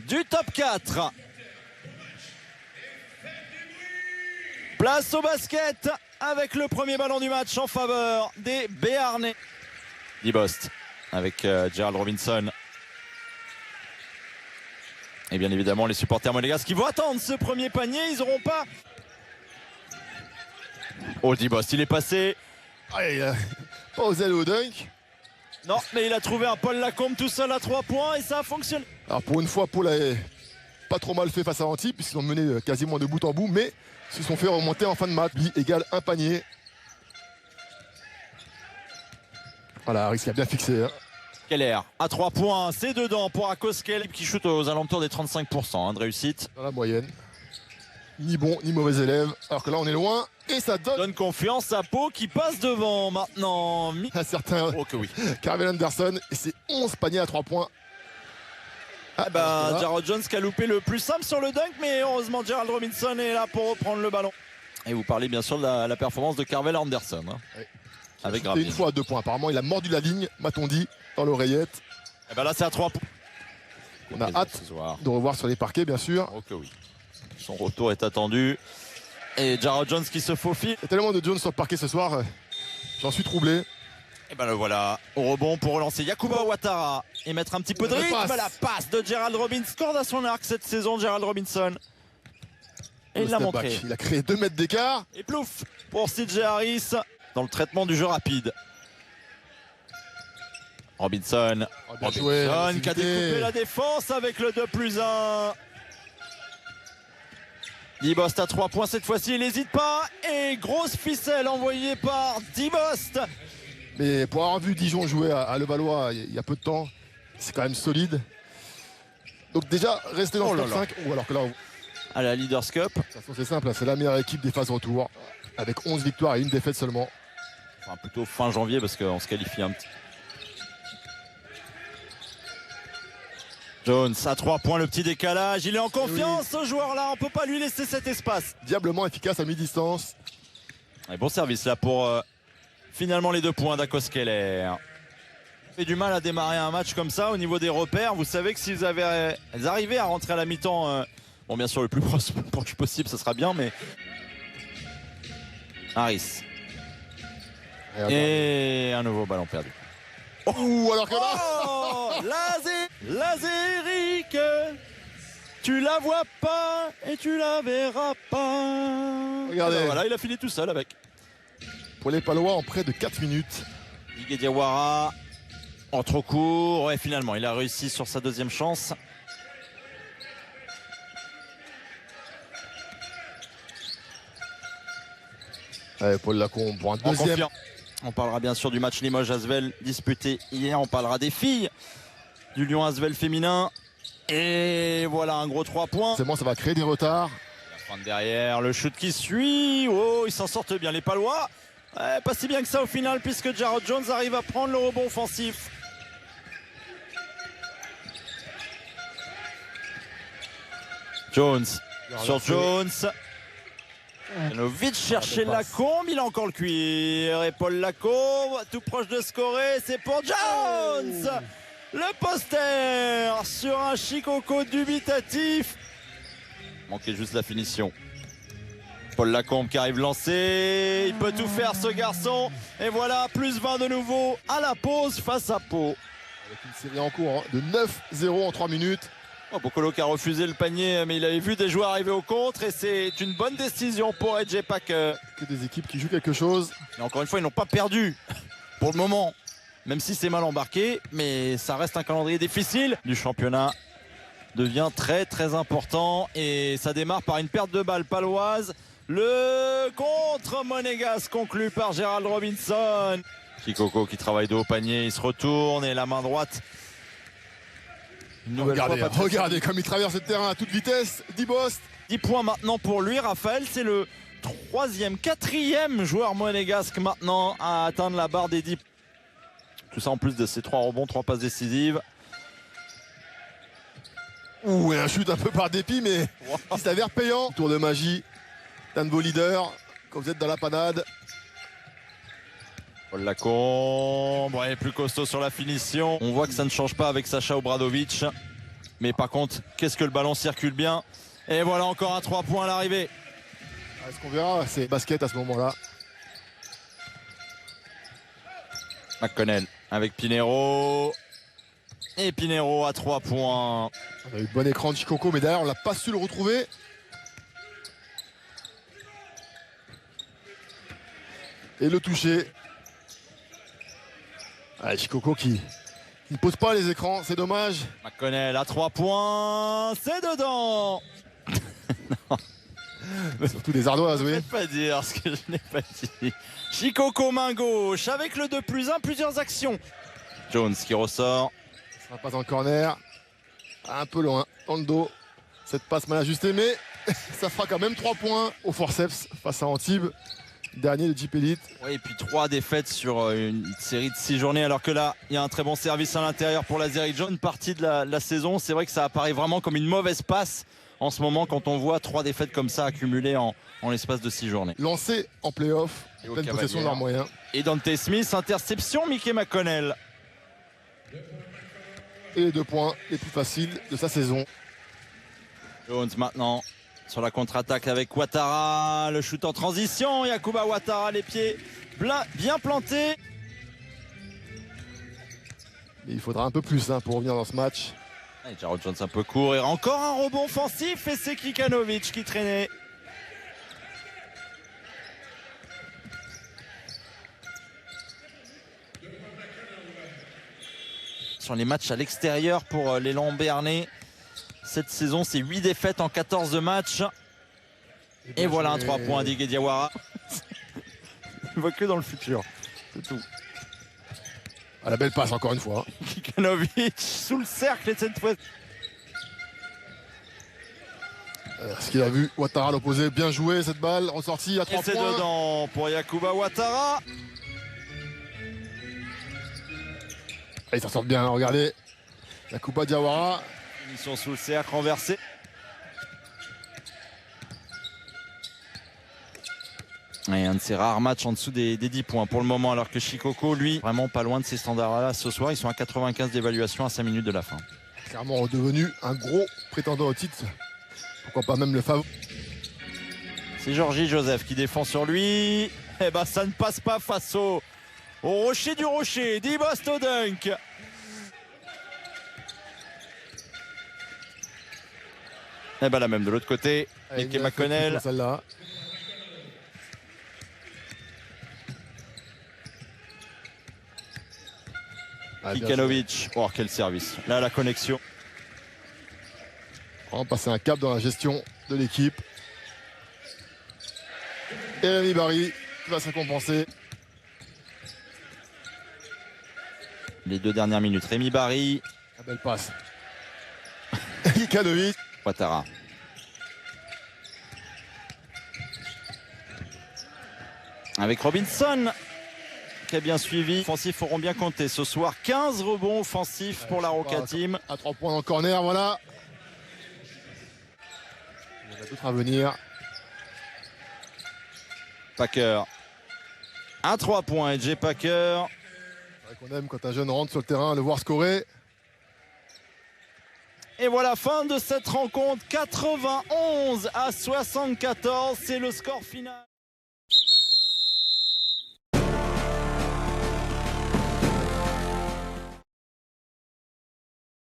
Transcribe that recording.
du top 4. Place au basket avec le premier ballon du match en faveur des Béarnais. Dibost avec Gerald Robinson. Et bien évidemment les supporters monégasques qui vont attendre ce premier panier. Ils n'auront pas... Oh, Dibost, il est passé. Ah, il a pas osé aller au dunk. Non, mais il a trouvé un Paul Lacombe tout seul à 3 points et ça a fonctionné. Alors pour une fois, Paul a pas trop mal fait face à Antibes puisqu'ils ont mené quasiment de bout en bout, mais se sont fait remonter en fin de match. Lui égale un panier. Voilà, Harris qui a bien fixé. Hein. Keller à 3 points, c'est dedans pour Akoskel qui shoot aux alentours des 35% de réussite. Dans la moyenne. Ni bon ni mauvais élève. Alors que là on est loin et ça Donne confiance à Pau qui passe devant maintenant. Un certain Oh que oui. Carvel Anderson et c'est 11 paniers à 3 points. Ah bah, Jarrod Jones qui a loupé le plus simple sur le dunk, mais heureusement Gerald Robinson est là pour reprendre le ballon. Et vous parlez bien sûr de la performance de Carvel Anderson. Hein, oui. Avec C'était une fois à 2 points. Apparemment il a mordu la ligne, m'a-t-on dit, dans l'oreillette. Et bah là c'est à 3 points. On a hâte de revoir sur les parquets bien sûr. Oh que oui. Son retour est attendu. Et Jarrod Jones qui se faufile. Il y a tellement de Jones sur le parquet ce soir. J'en suis troublé. Et ben le voilà. Au rebond pour relancer Yakuba Ouattara. Et mettre un petit peu de rythme. La passe de Gerald Robinson. Corde à son arc cette saison, Gerald Robinson. Et il l'a montré. Il a créé 2 mètres d'écart. Et plouf pour CJ Harris dans le traitement du jeu rapide. Robinson. Robinson qui a découpé la défense avec le 2+1. Dibost à 3 points cette fois-ci, il n'hésite pas. Et grosse ficelle envoyée par Dibost. Mais pour avoir vu Dijon jouer à Levallois il y a peu de temps, c'est quand même solide. Donc déjà, rester dans le top 5. Ou alors que là, à la Leaders Cup. De toute façon, c'est simple, c'est la meilleure équipe des phases retour. Avec 11 victoires et 1 défaite seulement. Enfin, plutôt fin janvier parce qu'on se qualifie un petit. Jones à 3 points, le petit décalage. Il est en confiance ce joueur-là, on ne peut pas lui laisser cet espace. Diablement efficace à mi-distance. Et bon service là pour finalement les 2 points d'Akoskeller. Fait du mal à démarrer un match comme ça au niveau des repères. Vous savez que s'ils arrivaient à rentrer à la mi-temps, bon bien sûr le plus proche possible, ça sera bien, mais Harris. Et un nouveau ballon perdu. Oh, alors que là Lazéric, tu la vois pas et tu la verras pas. Regardez. Ben voilà, il a fini tout seul avec. Pour les Palois en près de 4 minutes. Igué Diawara en trop court. Ouais, finalement, il a réussi sur sa deuxième chance. Ouais, Paul Lacombe pour un deuxième. On parlera bien sûr du match Limoges-Asvel disputé hier. On parlera des filles du Lyon-Asvel féminin. Et voilà un gros 3 points. C'est bon, ça va créer des retards. La fin de derrière, le shoot qui suit. Oh, ils s'en sortent bien les Palois. Pas si bien que ça au final puisque Jarrod Jones arrive à prendre le rebond offensif. Jones sur Jones. Janovic chercher Lacombe, il a encore le cuir. Et Paul Lacombe, tout proche de scorer, c'est pour Jones. Le poster sur un Chicoco dubitatif. Manquait juste la finition. Paul Lacombe qui arrive lancé. Il peut tout faire ce garçon. Et voilà, plus 20 de nouveau à la pause face à Pau. Avec une série en cours de 9-0 en 3 minutes. Oh, Bocolo qui a refusé le panier, mais il avait vu des joueurs arriver au contre et c'est une bonne décision pour EJ Packer. Que des équipes qui jouent quelque chose. Mais encore une fois, ils n'ont pas perdu pour le moment, même si c'est mal embarqué, mais ça reste un calendrier difficile. Du championnat devient très très important et ça démarre par une perte de balle paloise. Le contre monégasque conclu par Gerald Robinson. Chicoco qui travaille de haut panier, il se retourne et la main droite. Regardez comme il traverse le terrain à toute vitesse. Dibost. 10 points maintenant pour lui, Raphaël. C'est le quatrième joueur monégasque maintenant à atteindre la barre des 10. Tout ça en plus de ses 3 rebonds, 3 passes décisives. Ouh, et un shoot un peu par dépit, mais qui s'avère payant. Tour de magie d'un de vos leaders quand vous êtes dans la panade. Paul Lacombe, ouais, plus costaud sur la finition. On voit que ça ne change pas avec Sacha Obradovic. Mais par contre, qu'est-ce que le ballon circule bien. Et voilà encore un 3 points à l'arrivée. Ce qu'on verra, c'est basket à ce moment-là. McConnell avec Pinheiro. Et Pinheiro à 3 points. On a eu le bon écran de Shikoko, mais derrière, on n'a pas su le retrouver. Et le toucher. Shikoko qui ne pose pas les écrans, c'est dommage. McConnell à 3 points. C'est dedans. Surtout des ardoises, oui. Je ne vais pas dire ce que je n'ai pas dit. Shikoko main gauche avec le 2+1, plusieurs actions. Jones qui ressort. Ça va pas dans le corner. Un peu loin, dans le dos. Cette passe mal ajustée, mais ça fera quand même 3 points au forceps face à Antibes. Dernier de Jeep Elite. Oui, et puis 3 défaites sur une série de 6 journées, alors que là, il y a un très bon service à l'intérieur pour l'Azerbaïdjan. Une partie de la saison, c'est vrai que ça apparaît vraiment comme une mauvaise passe en ce moment quand on voit 3 défaites comme ça accumulées en l'espace de 6 journées. Lancé en play-off, pleine possession de leurs moyens. Et Dante Smith, interception, Mickey McConnell. Et les 2 points les plus faciles de sa saison. Jones maintenant sur la contre-attaque avec Ouattara, le shoot en transition. Yacouba Ouattara, les pieds bien plantés. Mais il faudra un peu plus pour revenir dans ce match. Et Jarrod Jones un peu court et encore un rebond offensif et c'est Kikanovic qui traînait. Sur les matchs à l'extérieur pour les Lambernais, cette saison c'est 8 défaites en 14 matchs. Et voilà un 3 points d'Igué Diawara. Il ne voit que dans le futur, c'est tout. À la belle passe encore une fois. Kikanovic sous le cercle et cette fois. Ce qu'il a vu, Ouattara l'opposé, bien joué cette balle, ressortie à 3 points. Et c'est dedans pour Yacouba Ouattara. Et ils s'en sortent bien, regardez. Yacouba Diawara. Finition sous le cercle renversée. Et un de ces rares matchs en dessous des 10 points pour le moment, alors que Shikoko, lui, vraiment pas loin de ces standards-là ce soir. Ils sont à 95 d'évaluation à 5 minutes de la fin. Clairement redevenu un gros prétendant au titre. Pourquoi pas même le favori. C'est Georgie Joseph qui défend sur lui. Eh ben ça ne passe pas face au rocher du rocher. Dibast au dunk. Et ben la même de l'autre côté. Mickey McConnell. Celle-là. Kikanovic. Oh quel service. Là la connexion. On va passer un cap dans la gestion de l'équipe. Et Rémi Barry qui va se récompenser. Les 2 dernières minutes. Rémi Barry. La belle passe. Kikanovic. Ouattara. Avec Robinson qui a bien suivi. Offensifs auront bien compté ce soir. 15 rebonds offensifs pour la Roca Team. À 3 points dans le corner, voilà. Il y en a d'autres à venir. Packer. Un 3 points et Jay Packer. C'est vrai qu'on aime quand un jeune rentre sur le terrain, le voir scorer. Et voilà, fin de cette rencontre. 91 à 74, c'est le score final.